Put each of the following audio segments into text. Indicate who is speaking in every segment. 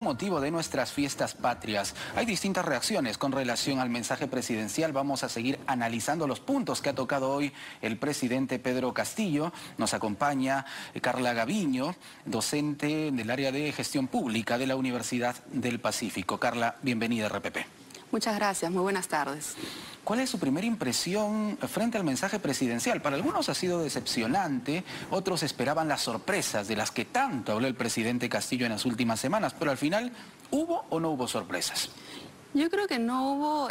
Speaker 1: Motivo de nuestras fiestas patrias. Hay distintas reacciones con relación al mensaje presidencial. Vamos a seguir analizando los puntos que ha tocado hoy el presidente Pedro Castillo. Nos acompaña Carla Gaviño, docente del área de gestión pública de la Universidad del Pacífico. Carla, bienvenida a RPP.
Speaker 2: Muchas gracias, muy buenas tardes.
Speaker 1: ¿Cuál es su primera impresión frente al mensaje presidencial? Para algunos ha sido decepcionante, otros esperaban las sorpresas de las que tanto habló el presidente Castillo en las últimas semanas, pero al final, ¿hubo o no hubo sorpresas?
Speaker 2: Yo creo que no hubo,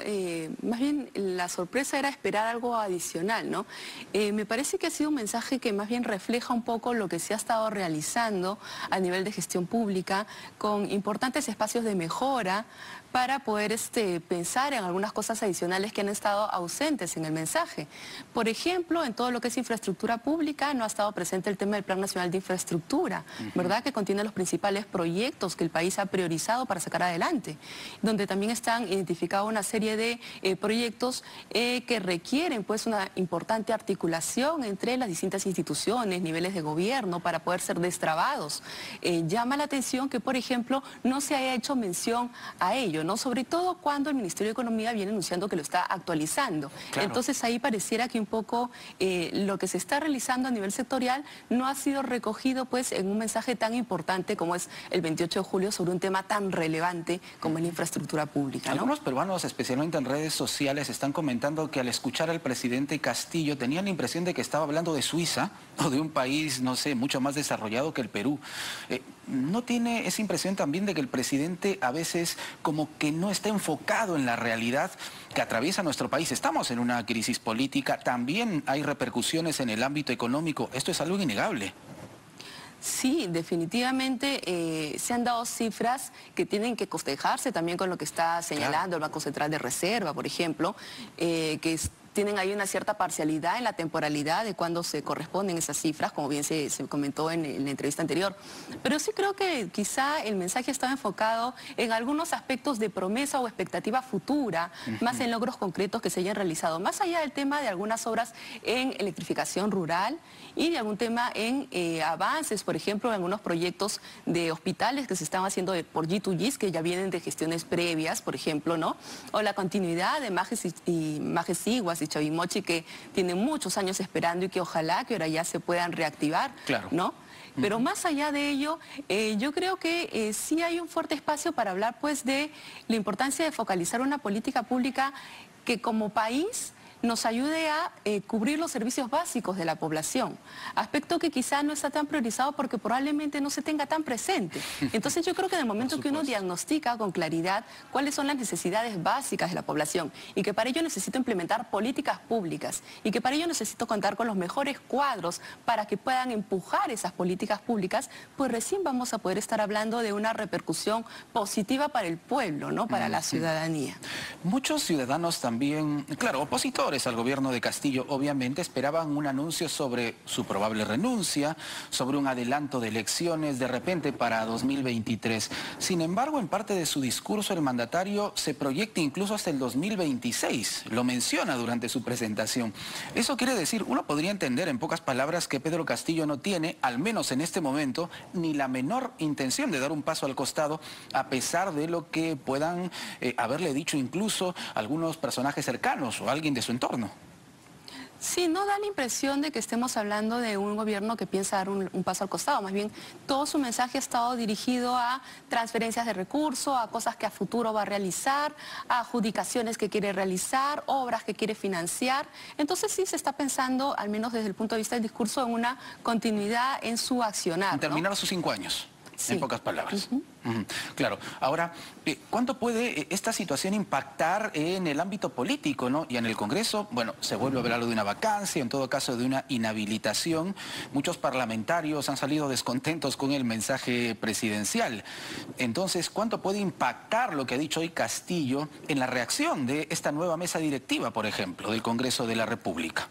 Speaker 2: más bien la sorpresa era esperar algo adicional, ¿no? Me parece que ha sido un mensaje que más bien refleja un poco lo que se ha estado realizando a nivel de gestión pública, con importantes espacios de mejora para poder pensar en algunas cosas adicionales que han estado ausentes en el mensaje. Por ejemplo, en todo lo que es infraestructura pública no ha estado presente el tema del Plan Nacional de Infraestructura, ¿verdad? Que contiene los principales proyectos que el país ha priorizado para sacar adelante, donde también están identificados una serie de proyectos que requieren pues una importante articulación entre las distintas instituciones, niveles de gobierno para poder ser destrabados. Llama la atención que, por ejemplo, no se haya hecho mención a ello, ¿no? Sobre todo cuando el Ministerio de Economía viene anunciando que lo está actualizando. Claro. Entonces ahí pareciera que un poco lo que se está realizando a nivel sectorial no ha sido recogido pues en un mensaje tan importante como es el 28 de julio sobre un tema tan relevante como es la infraestructura pública, ¿no?
Speaker 1: Algunos peruanos, especialmente en redes sociales, están comentando que al escuchar al presidente Castillo tenían la impresión de que estaba hablando de Suiza o de un país, no sé, mucho más desarrollado que el Perú. ¿No tiene esa impresión también de que el presidente a veces como que no está enfocado en la realidad que atraviesa nuestro país? Estamos en una crisis política, también hay repercusiones en el ámbito económico, esto es algo innegable.
Speaker 2: Sí, definitivamente se han dado cifras que tienen que costejarse también con lo que está señalando el Banco Central de Reserva, por ejemplo, tienen ahí una cierta parcialidad en la temporalidad de cuándo se corresponden esas cifras, como bien se comentó en la entrevista anterior. Pero sí creo que quizá el mensaje estaba enfocado en algunos aspectos de promesa o expectativa futura, más en logros concretos que se hayan realizado, más allá del tema de algunas obras en electrificación rural y de algún tema en avances, por ejemplo, en algunos proyectos de hospitales que se están haciendo por G2Gs, que ya vienen de gestiones previas, por ejemplo, ¿no? O la continuidad de Majes y Chavimochi, que tienen muchos años esperando y que ojalá que ahora ya se puedan reactivar, claro, ¿no? Pero más allá de ello, yo creo que sí hay un fuerte espacio para hablar pues de la importancia de focalizar una política pública que como país nos ayude a cubrir los servicios básicos de la población, aspecto que quizá no está tan priorizado porque probablemente no se tenga tan presente. Entonces yo creo que en el momento que uno diagnostica con claridad cuáles son las necesidades básicas de la población y que para ello necesito implementar políticas públicas y que para ello necesito contar con los mejores cuadros para que puedan empujar esas políticas públicas, pues recién vamos a poder estar hablando de una repercusión positiva para el pueblo, ¿no? Para la ciudadanía.
Speaker 1: Muchos ciudadanos también, claro, opositores al gobierno de Castillo, obviamente esperaban un anuncio sobre su probable renuncia, sobre un adelanto de elecciones de repente para 2023. Sin embargo, en parte de su discurso el mandatario se proyecta incluso hasta el 2026, lo menciona durante su presentación. Eso quiere decir, uno podría entender en pocas palabras que Pedro Castillo no tiene, al menos en este momento, ni la menor intención de dar un paso al costado, a pesar de lo que puedan haberle dicho incluso algunos personajes cercanos o alguien de su entorno.
Speaker 2: Sí, no da la impresión de que estemos hablando de un gobierno que piensa dar un paso al costado. Más bien, todo su mensaje ha estado dirigido a transferencias de recursos, a cosas que a futuro va a realizar, a adjudicaciones que quiere realizar, obras que quiere financiar. Entonces sí se está pensando, al menos desde el punto de vista del discurso, en una continuidad en su accionar,
Speaker 1: en terminar sus 5 años. Sí. En pocas palabras. Claro. Ahora, ¿cuánto puede esta situación impactar en el ámbito político, ¿no? Y en el Congreso, bueno, se vuelve a ver algo de una vacancia, en todo caso de una inhabilitación. Muchos parlamentarios han salido descontentos con el mensaje presidencial. Entonces, ¿cuánto puede impactar lo que ha dicho hoy Castillo en la reacción de esta nueva mesa directiva, por ejemplo, del Congreso de la República?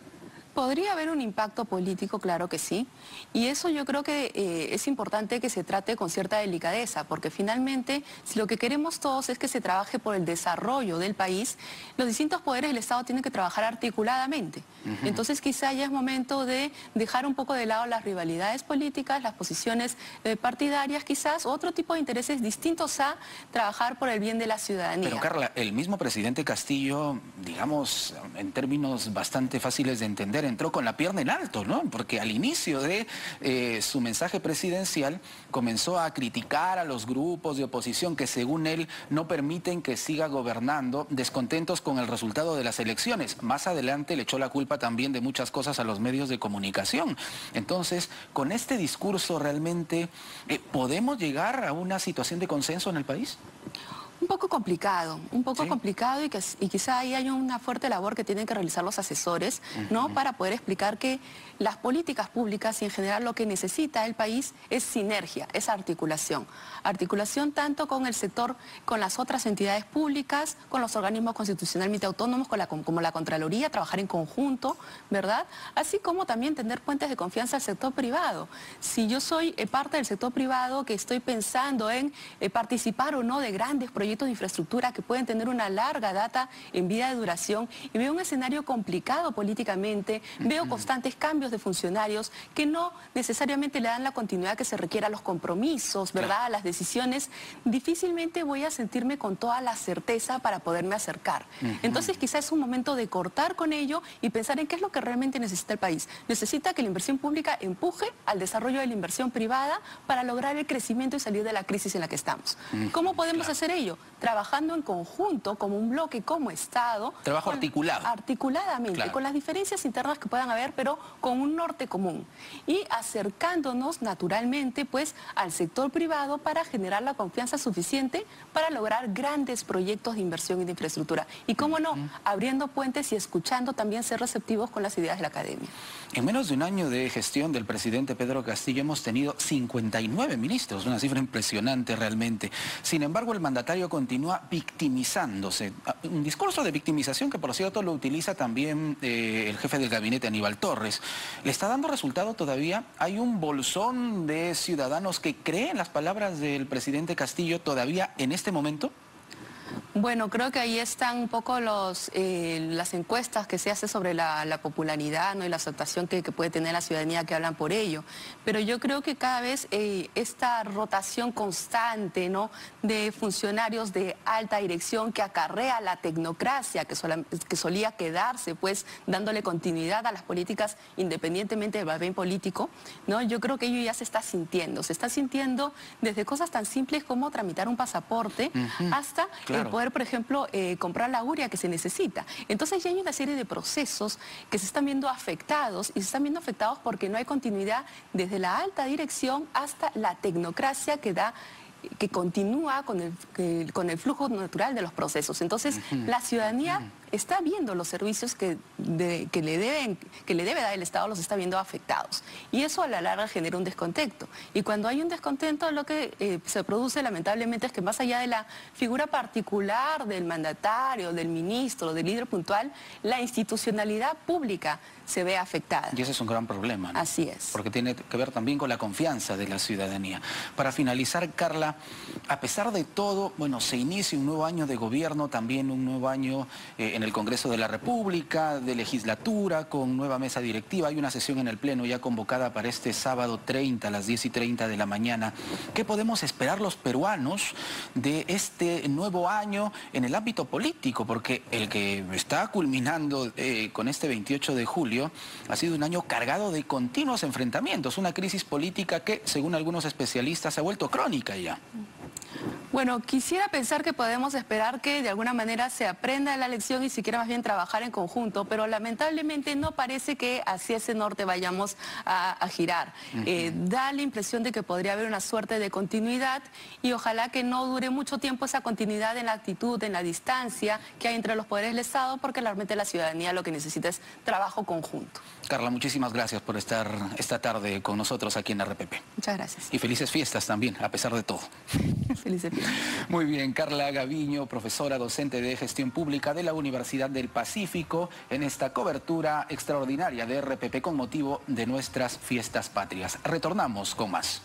Speaker 2: Podría haber un impacto político, claro que sí, y eso yo creo que es importante que se trate con cierta delicadeza, porque finalmente, si lo que queremos todos es que se trabaje por el desarrollo del país, los distintos poderes del Estado tienen que trabajar articuladamente. Entonces quizá ya es momento de dejar un poco de lado las rivalidades políticas, las posiciones partidarias quizás, otro tipo de intereses distintos a trabajar por el bien de la ciudadanía.
Speaker 1: Pero Carla, el mismo presidente Castillo, digamos, en términos bastante fáciles de entender, entró con la pierna en alto, ¿no? Porque al inicio de su mensaje presidencial comenzó a criticar a los grupos de oposición que según él no permiten que siga gobernando, descontentos con el resultado de las elecciones. Más adelante le echó la culpa también de muchas cosas a los medios de comunicación. Entonces, con este discurso realmente, ¿podemos llegar a una situación de consenso en el país?
Speaker 2: Un poco complicado y quizá ahí hay una fuerte labor que tienen que realizar los asesores, ¿no? Para poder explicar que las políticas públicas y en general lo que necesita el país es sinergia, es articulación. Articulación tanto con el sector, con las otras entidades públicas, con los organismos constitucionalmente autónomos, como la Contraloría, trabajar en conjunto, ¿verdad? Así como también tener puentes de confianza al sector privado. Si yo soy parte del sector privado que estoy pensando en participar o no de grandes proyectos de infraestructura que pueden tener una larga data en vida de duración y veo un escenario complicado políticamente, veo constantes cambios de funcionarios que no necesariamente le dan la continuidad que se requiere a los compromisos, ¿verdad? A las decisiones, difícilmente voy a sentirme con toda la certeza para poderme acercar. Entonces quizás es un momento de cortar con ello y pensar en qué es lo que realmente necesita el país. Necesita que la inversión pública empuje al desarrollo de la inversión privada para lograr el crecimiento y salir de la crisis en la que estamos. ¿Cómo podemos hacer ello? Trabajando en conjunto, como un bloque, como Estado.
Speaker 1: Trabajo articulado.
Speaker 2: Articuladamente, con las diferencias internas que puedan haber, pero con un norte común. Y acercándonos naturalmente, pues, al sector privado para generar la confianza suficiente para lograr grandes proyectos de inversión y de infraestructura. Y cómo no, abriendo puentes y escuchando también ser receptivos con las ideas de la academia.
Speaker 1: En menos de un año de gestión del presidente Pedro Castillo hemos tenido 59 ministros, una cifra impresionante realmente. Sin embargo, el mandatario continúa victimizándose. Un discurso de victimización que, por cierto, lo utiliza también el jefe del gabinete, Aníbal Torres. ¿Le está dando resultado todavía? ¿Hay un bolsón de ciudadanos que creen las palabras del presidente Castillo todavía en este momento?
Speaker 2: Bueno, creo que ahí están un poco las encuestas que se hace sobre la popularidad, ¿no? Y la aceptación que puede tener la ciudadanía que hablan por ello. Pero yo creo que cada vez esta rotación constante, ¿no? De funcionarios de alta dirección que acarrea la tecnocracia, que solía quedarse, pues, dándole continuidad a las políticas independientemente del vaivén político, ¿no? Yo creo que ello ya se está sintiendo. Se está sintiendo desde cosas tan simples como tramitar un pasaporte hasta poder, por ejemplo, comprar la urea que se necesita. Entonces ya hay una serie de procesos que se están viendo afectados y se están viendo afectados porque no hay continuidad desde la alta dirección hasta la tecnocracia que continúa con el flujo natural de los procesos. Entonces la ciudadanía está viendo los servicios que le debe dar el Estado, los está viendo afectados. Y eso a la larga genera un descontento. Y cuando hay un descontento, lo que se produce lamentablemente es que más allá de la figura particular del mandatario, del ministro, del líder puntual, la institucionalidad pública se ve afectada.
Speaker 1: Y ese es un gran problema, ¿no?
Speaker 2: Así es.
Speaker 1: Porque tiene que ver también con la confianza de la ciudadanía. Para finalizar, Carla, a pesar de todo, bueno, se inicia un nuevo año de gobierno, también un nuevo año en el Congreso de la República, de legislatura, con nueva mesa directiva. Hay una sesión en el Pleno ya convocada para este sábado 30 a las 10:30 de la mañana. ¿Qué podemos esperar los peruanos de este nuevo año en el ámbito político? Porque el que está culminando con este 28 de julio ha sido un año cargado de continuos enfrentamientos, una crisis política que, según algunos especialistas, se ha vuelto crónica ya.
Speaker 2: Bueno, quisiera pensar que podemos esperar que de alguna manera se aprenda de la lección y si quiera más bien trabajar en conjunto, pero lamentablemente no parece que hacia ese norte vayamos a girar. Da la impresión de que podría haber una suerte de continuidad y ojalá que no dure mucho tiempo esa continuidad en la actitud, en la distancia que hay entre los poderes del Estado, porque realmente la ciudadanía lo que necesita es trabajo conjunto.
Speaker 1: Carla, muchísimas gracias por estar esta tarde con nosotros aquí en RPP.
Speaker 2: Muchas gracias.
Speaker 1: Y felices fiestas también, a pesar de todo.
Speaker 2: Felices fiestas.
Speaker 1: Muy bien, Carla Gaviño, profesora docente de Gestión Pública de la Universidad del Pacífico, en esta cobertura extraordinaria de RPP con motivo de nuestras fiestas patrias. Retornamos con más.